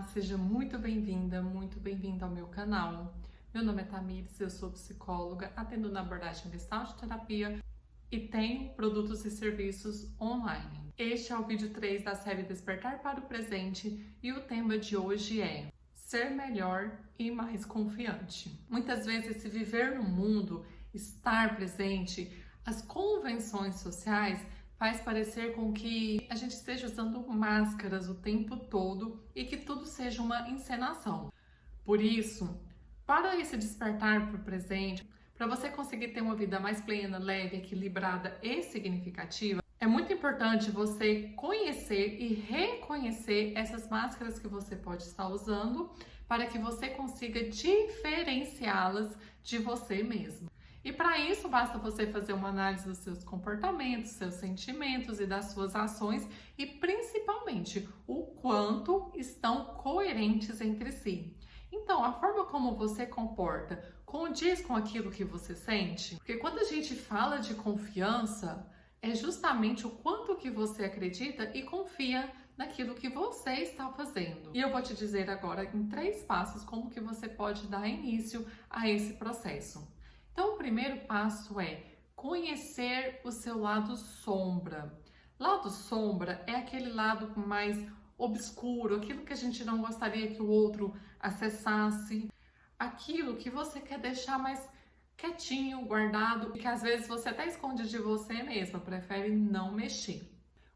seja muito bem-vinda, muito bem-vindo ao meu canal. Meu nome é Tamires, eu sou psicóloga, atendo na abordagem Gestalt terapia e tenho produtos e serviços online. Este é o vídeo 3 da série Despertar para o Presente e o tema de hoje é ser melhor e mais confiante. Muitas vezes, esse viver no mundo, estar presente, as convenções sociais faz parecer com que a gente esteja usando máscaras o tempo todo e que tudo seja uma encenação. Por isso, para esse despertar para o presente, para você conseguir ter uma vida mais plena, leve, equilibrada e significativa, é muito importante você conhecer e reconhecer essas máscaras que você pode estar usando para que você consiga diferenciá-las de você mesmo. E para isso, basta você fazer uma análise dos seus comportamentos, seus sentimentos e das suas ações e, principalmente, o quanto estão coerentes entre si. Então, a forma como você comporta condiz com aquilo que você sente? Porque quando a gente fala de confiança, é justamente o quanto que você acredita e confia naquilo que você está fazendo. E eu vou te dizer agora em 3 passos como que você pode dar início a esse processo. Então, o primeiro passo é conhecer o seu lado sombra. Lado sombra é aquele lado mais obscuro, aquilo que a gente não gostaria que o outro acessasse, aquilo que você quer deixar mais quietinho, guardado, e que às vezes você até esconde de você mesma, prefere não mexer.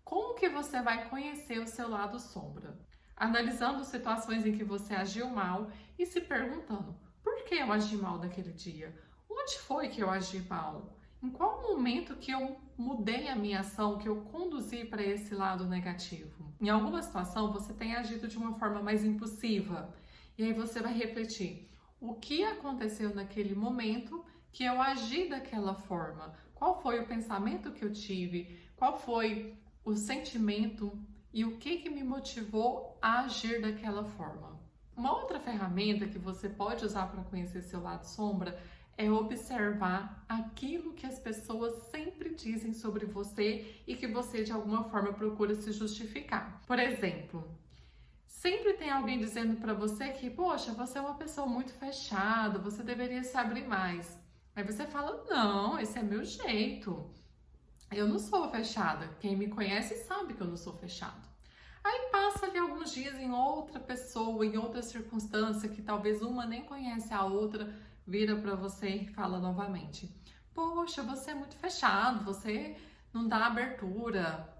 Como que você vai conhecer o seu lado sombra? Analisando situações em que você agiu mal e se perguntando: por que eu agi mal naquele dia? Onde foi que eu agi mal? Em qual momento que eu mudei a minha ação, que eu conduzi para esse lado negativo? Em alguma situação, você tem agido de uma forma mais impulsiva. E aí você vai refletir: o que aconteceu naquele momento que eu agi daquela forma? Qual foi o pensamento que eu tive? Qual foi o sentimento? E o que me motivou a agir daquela forma? Uma outra ferramenta que você pode usar para conhecer seu lado sombra é observar aquilo que as pessoas sempre dizem sobre você e que você de alguma forma procura se justificar. Por exemplo, sempre tem alguém dizendo para você que, poxa, você é uma pessoa muito fechada, você deveria se abrir mais. Aí você fala: não, esse é meu jeito. Eu não sou fechada. Quem me conhece sabe que eu não sou fechado. Aí passa ali alguns dias em outra pessoa, em outra circunstância, que talvez uma nem conhece a outra, vira para você e fala novamente: poxa, você é muito fechado, você não dá abertura.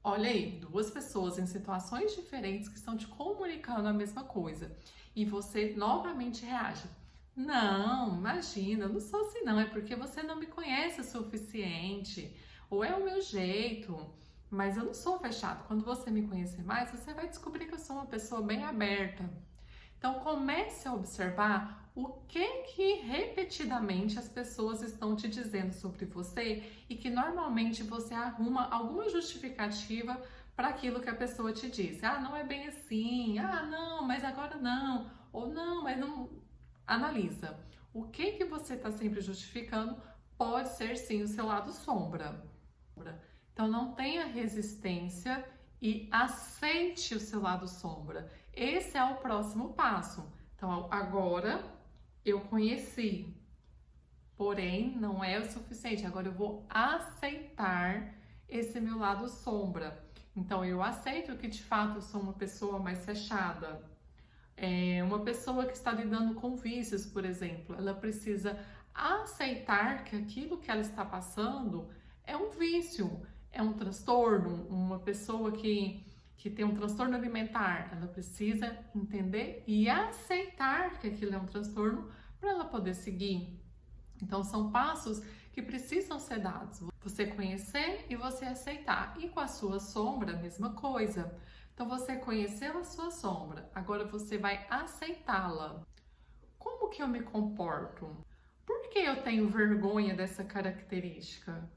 Olha aí, 2 pessoas em situações diferentes que estão te comunicando a mesma coisa e você novamente reage: não, imagina, eu não sou assim não, é porque você não me conhece o suficiente, ou é o meu jeito, mas eu não sou fechado. Quando você me conhecer mais, você vai descobrir que eu sou uma pessoa bem aberta. Então, comece a observar o que repetidamente as pessoas estão te dizendo sobre você e que normalmente você arruma alguma justificativa para aquilo que a pessoa te disse. Ah, não é bem assim. Ah, não, mas agora não. Ou não, mas não. Analisa. O que você está sempre justificando pode ser sim o seu lado sombra. Então, não tenha resistência e aceite o seu lado sombra. Esse é o próximo passo. Então, agora eu conheci, porém não é o suficiente. Agora eu vou aceitar esse meu lado sombra. Então, eu aceito que de fato eu sou uma pessoa mais fechada. Uma pessoa que está lidando com vícios, por exemplo, ela precisa aceitar que aquilo que ela está passando é um vício, é um transtorno. Uma pessoa que tem um transtorno alimentar, ela precisa entender e aceitar que aquilo é um transtorno para ela poder seguir. Então, são passos que precisam ser dados. Você conhecer e você aceitar. E com a sua sombra, a mesma coisa. Então, você conheceu a sua sombra, agora você vai aceitá-la. Como que eu me comporto? Por que eu tenho vergonha dessa característica?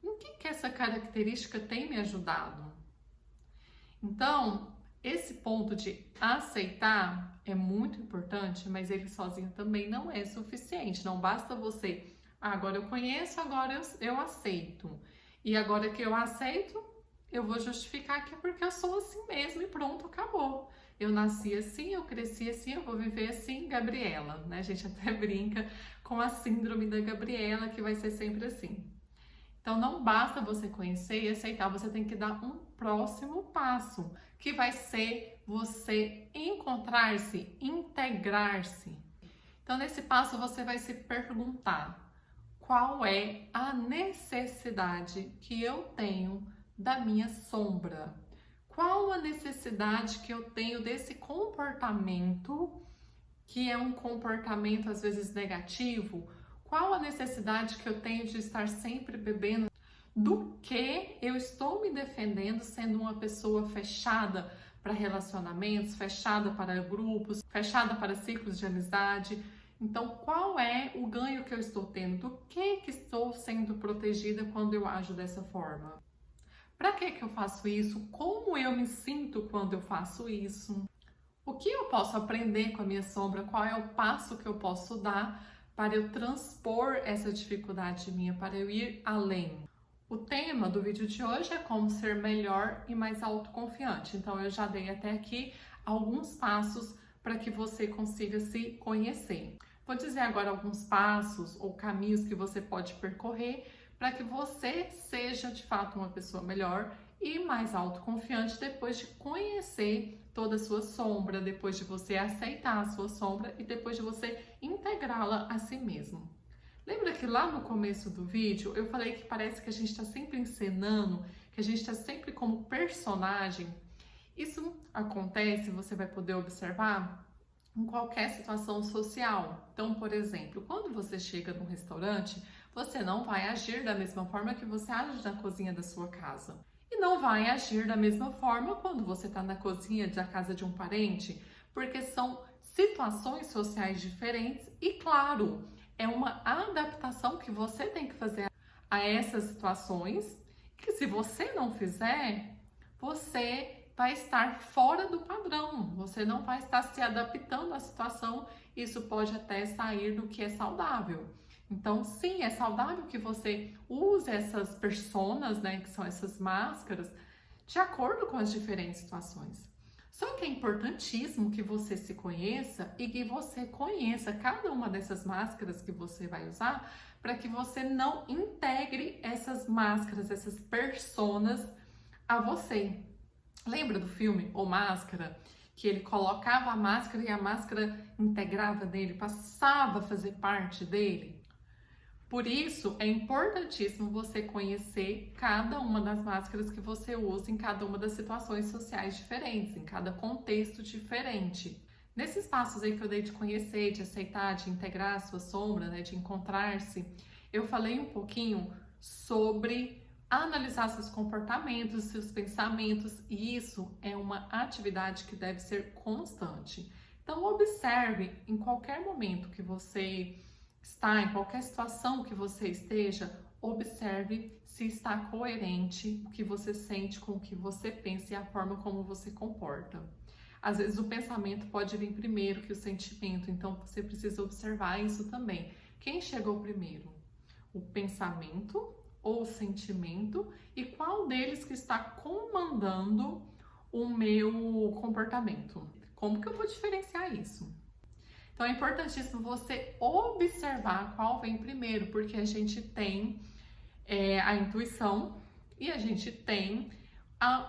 Em que essa característica tem me ajudado? Então, esse ponto de aceitar é muito importante, mas ele sozinho também não é suficiente. Não basta você: agora eu conheço, agora eu aceito. E agora que eu aceito, eu vou justificar que é porque eu sou assim mesmo e pronto, acabou. eu nasci assim, eu cresci assim, eu vou viver assim, Gabriela, né? A gente até brinca com a síndrome da Gabriela, que vai ser sempre assim. Então não basta você conhecer e aceitar, você tem que dar um próximo passo, que vai ser você encontrar-se, integrar-se. Então nesse passo você vai se perguntar: qual é a necessidade que eu tenho da minha sombra? Qual a necessidade que eu tenho desse comportamento, que é um comportamento às vezes negativo? Qual a necessidade que eu tenho de estar sempre bebendo? Do que eu estou me defendendo sendo uma pessoa fechada para relacionamentos, fechada para grupos, fechada para ciclos de amizade? Então, qual é o ganho que eu estou tendo? Do que estou sendo protegida quando eu ajo dessa forma? Para que eu faço isso? Como eu me sinto quando eu faço isso? O que eu posso aprender com a minha sombra? Qual é o passo que eu posso dar para eu transpor essa dificuldade minha, para eu ir além? O tema do vídeo de hoje é como ser melhor e mais autoconfiante. Então, eu já dei até aqui alguns passos para que você consiga se conhecer. Vou dizer agora alguns passos ou caminhos que você pode percorrer para que você seja de fato uma pessoa melhor e mais autoconfiante depois de conhecer toda a sua sombra, depois de você aceitar a sua sombra e depois de você integrá-la a si mesmo. Lembra que lá no começo do vídeo eu falei que parece que a gente está sempre encenando, que a gente está sempre como personagem? Isso acontece, você vai poder observar em qualquer situação social. Então, por exemplo, quando você chega num restaurante, você não vai agir da mesma forma que você age na cozinha da sua casa. E não vai agir da mesma forma quando você está na cozinha da casa de um parente, porque são situações sociais diferentes e, claro, é uma adaptação que você tem que fazer a essas situações, que se você não fizer, você vai estar fora do padrão, você não vai estar se adaptando à situação, isso pode até sair do que é saudável. Então, sim, é saudável que você use essas personas, né, que são essas máscaras, de acordo com as diferentes situações. Só que é importantíssimo que você se conheça e que você conheça cada uma dessas máscaras que você vai usar para que você não integre essas máscaras, essas personas a você. Lembra do filme O Máscara? Que ele colocava a máscara e a máscara integrava nele, passava a fazer parte dele? Por isso, é importantíssimo você conhecer cada uma das máscaras que você usa em cada uma das situações sociais diferentes, em cada contexto diferente. Nesses passos aí que eu dei de conhecer, de aceitar, de integrar a sua sombra, né, de encontrar-se, eu falei um pouquinho sobre analisar seus comportamentos, seus pensamentos, e isso é uma atividade que deve ser constante. Então, observe em qualquer momento que você está, em qualquer situação que você esteja, observe se está coerente o que você sente com o que você pensa e a forma como você comporta. Às vezes o pensamento pode vir primeiro que o sentimento, então você precisa observar isso também. Quem chegou primeiro? O pensamento ou o sentimento? E qual deles que está comandando o meu comportamento? Como que eu vou diferenciar isso? Então é importantíssimo você observar qual vem primeiro, porque a gente tem a intuição e a gente tem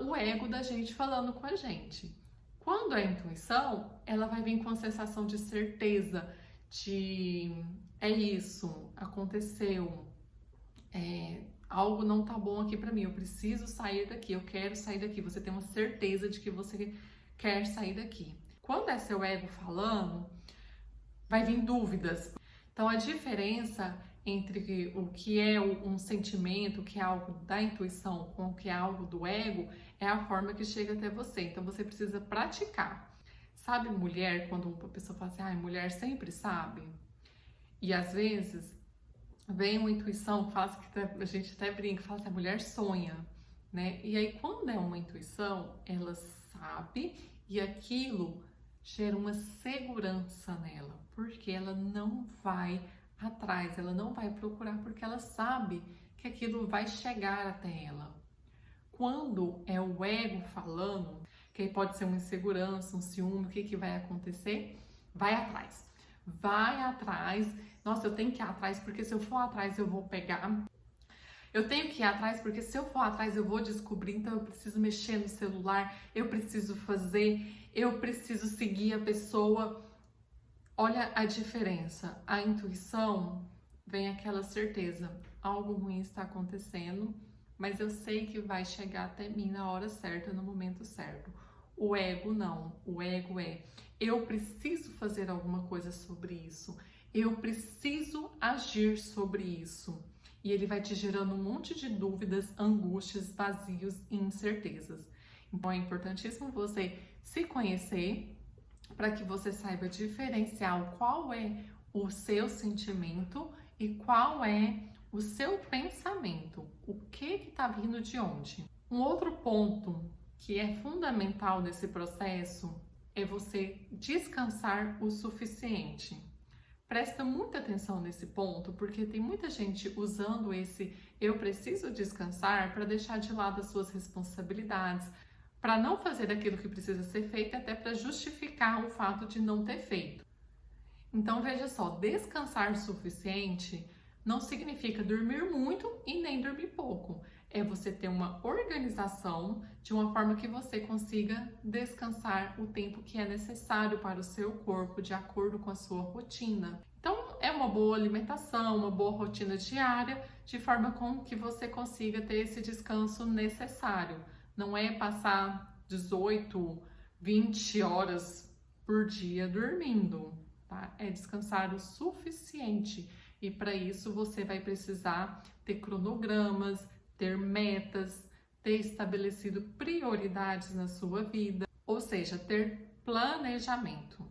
o ego da gente falando com a gente. Quando é a intuição, ela vai vir com a sensação de certeza, de é isso, aconteceu, algo não tá bom aqui pra mim, eu preciso sair daqui, eu quero sair daqui. Você tem uma certeza de que você quer sair daqui. Quando é seu ego falando, vai vir dúvidas. Então, a diferença entre o que é um sentimento, o que é algo da intuição, com o que é algo do ego, é a forma que chega até você. Então, você precisa praticar. Sabe, mulher, quando uma pessoa fala assim, mulher sempre sabe? E às vezes, vem uma intuição, a gente até brinca, fala assim, a mulher sonha, né? E aí, quando é uma intuição, ela sabe e aquilo gera uma segurança nela, porque ela não vai atrás, ela não vai procurar, porque ela sabe que aquilo vai chegar até ela. Quando é o ego falando, que aí pode ser uma insegurança, um ciúme, o que vai acontecer? Vai atrás. Vai atrás. Nossa, eu tenho que ir atrás, porque se eu for atrás eu vou pegar. Eu tenho que ir atrás, porque se eu for atrás eu vou descobrir, então eu preciso mexer no celular, eu preciso fazer, eu preciso seguir a pessoa. Olha a diferença. A intuição vem aquela certeza, algo ruim está acontecendo, mas eu sei que vai chegar até mim na hora certa, no momento certo. O ego não. O ego é: eu preciso fazer alguma coisa sobre isso, eu preciso agir sobre isso. E ele vai te gerando um monte de dúvidas, angústias, vazios e incertezas. Então é importantíssimo você se conhecer para que você saiba diferenciar qual é o seu sentimento e qual é o seu pensamento. O que está vindo de onde? Um outro ponto que é fundamental nesse processo é você descansar o suficiente. Presta muita atenção nesse ponto, porque tem muita gente usando esse eu preciso descansar para deixar de lado as suas responsabilidades, para não fazer aquilo que precisa ser feito, até para justificar o fato de não ter feito. Então veja só, descansar o suficiente não significa dormir muito e nem dormir pouco. É você ter uma organização de uma forma que você consiga descansar o tempo que é necessário para o seu corpo, de acordo com a sua rotina. Então, é uma boa alimentação, uma boa rotina diária, de forma com que você consiga ter esse descanso necessário. Não é passar 18, 20 horas por dia dormindo, tá? É descansar o suficiente. E para isso você vai precisar ter cronogramas, ter metas, ter estabelecido prioridades na sua vida, ou seja, ter planejamento.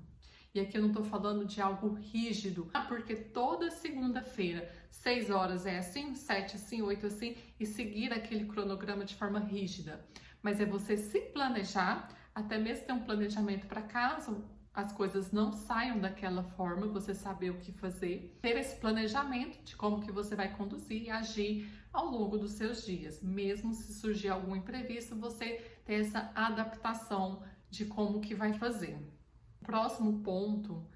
E aqui eu não estou falando de algo rígido, porque toda segunda-feira, 6 horas é assim, 7 assim, 8 assim, e seguir aquele cronograma de forma rígida. Mas é você se planejar, até mesmo ter um planejamento para caso as coisas não saiam daquela forma, você saber o que fazer, ter esse planejamento de como que você vai conduzir e agir ao longo dos seus dias. Mesmo se surgir algum imprevisto, você ter essa adaptação de como que vai fazer. O próximo ponto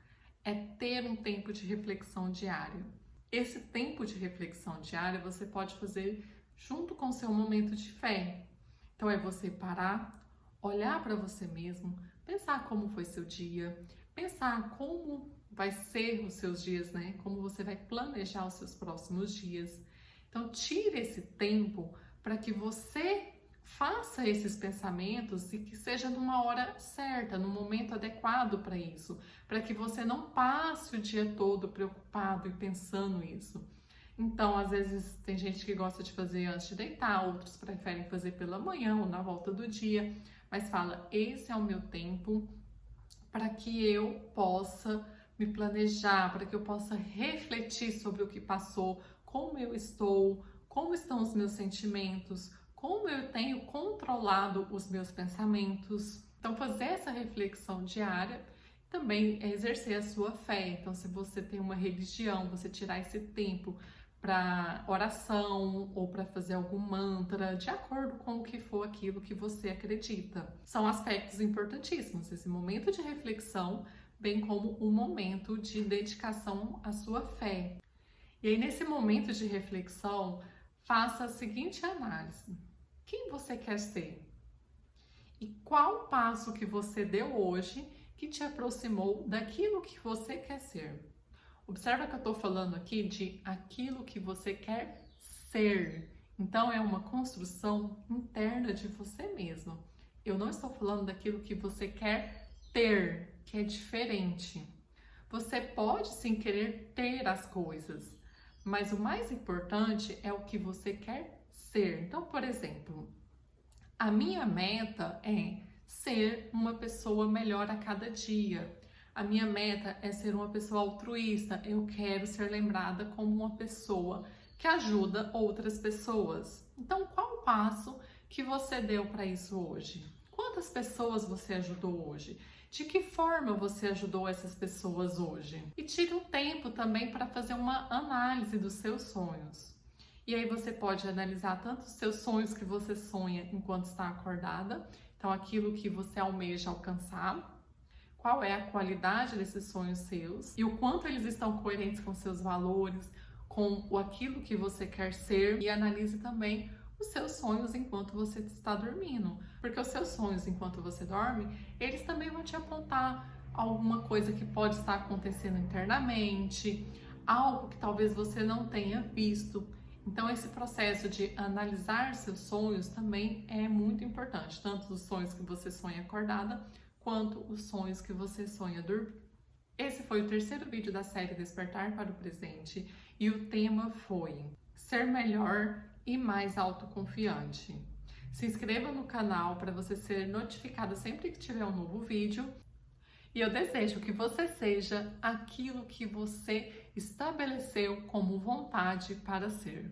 é ter um tempo de reflexão diário. Esse tempo de reflexão diária você pode fazer junto com o seu momento de fé. Então é você parar, olhar para você mesmo, pensar como foi seu dia, pensar como vai ser os seus dias, né? Como você vai planejar os seus próximos dias. Então, tire esse tempo para que você faça esses pensamentos e que seja numa hora certa, num momento adequado para isso, para que você não passe o dia todo preocupado e pensando isso. Então, às vezes, tem gente que gosta de fazer antes de deitar, outros preferem fazer pela manhã ou na volta do dia, mas fala, esse é o meu tempo para que eu possa me planejar, para que eu possa refletir sobre o que passou, como eu estou, como estão os meus sentimentos, como eu tenho controlado os meus pensamentos. Então, fazer essa reflexão diária também é exercer a sua fé. Então, se você tem uma religião, você tirar esse tempo para oração ou para fazer algum mantra, de acordo com o que for aquilo que você acredita. São aspectos importantíssimos, esse momento de reflexão, bem como um momento de dedicação à sua fé. E aí, nesse momento de reflexão, faça a seguinte análise: quem você quer ser? E qual passo que você deu hoje que te aproximou daquilo que você quer ser? Observa que eu estou falando aqui de aquilo que você quer ser. Então, é uma construção interna de você mesmo. Eu não estou falando daquilo que você quer ter, que é diferente. Você pode sim querer ter as coisas, mas o mais importante é o que você quer ser. Então, por exemplo, a minha meta é ser uma pessoa melhor a cada dia. A minha meta é ser uma pessoa altruísta. Eu quero ser lembrada como uma pessoa que ajuda outras pessoas. Então, qual o passo que você deu para isso hoje? Quantas pessoas você ajudou hoje? De que forma você ajudou essas pessoas hoje? E tire um tempo também para fazer uma análise dos seus sonhos. E aí você pode analisar tanto os seus sonhos que você sonha enquanto está acordada, Então, aquilo que você almeja alcançar, qual é a qualidade desses sonhos seus e o quanto eles estão coerentes com seus valores, com aquilo que você quer ser, e analise também os seus sonhos enquanto você está dormindo, porque os seus sonhos enquanto você dorme, eles também vão te apontar alguma coisa que pode estar acontecendo internamente, algo que talvez você não tenha visto. Então, esse processo de analisar seus sonhos também é muito importante, tanto os sonhos que você sonha acordada, quanto os sonhos que você sonha dormindo. Esse foi o terceiro vídeo da série Despertar para o Presente e o tema foi ser melhor e mais autoconfiante. Se inscreva no canal para você ser notificado sempre que tiver um novo vídeo. E eu desejo que você seja aquilo que você estabeleceu como vontade para ser.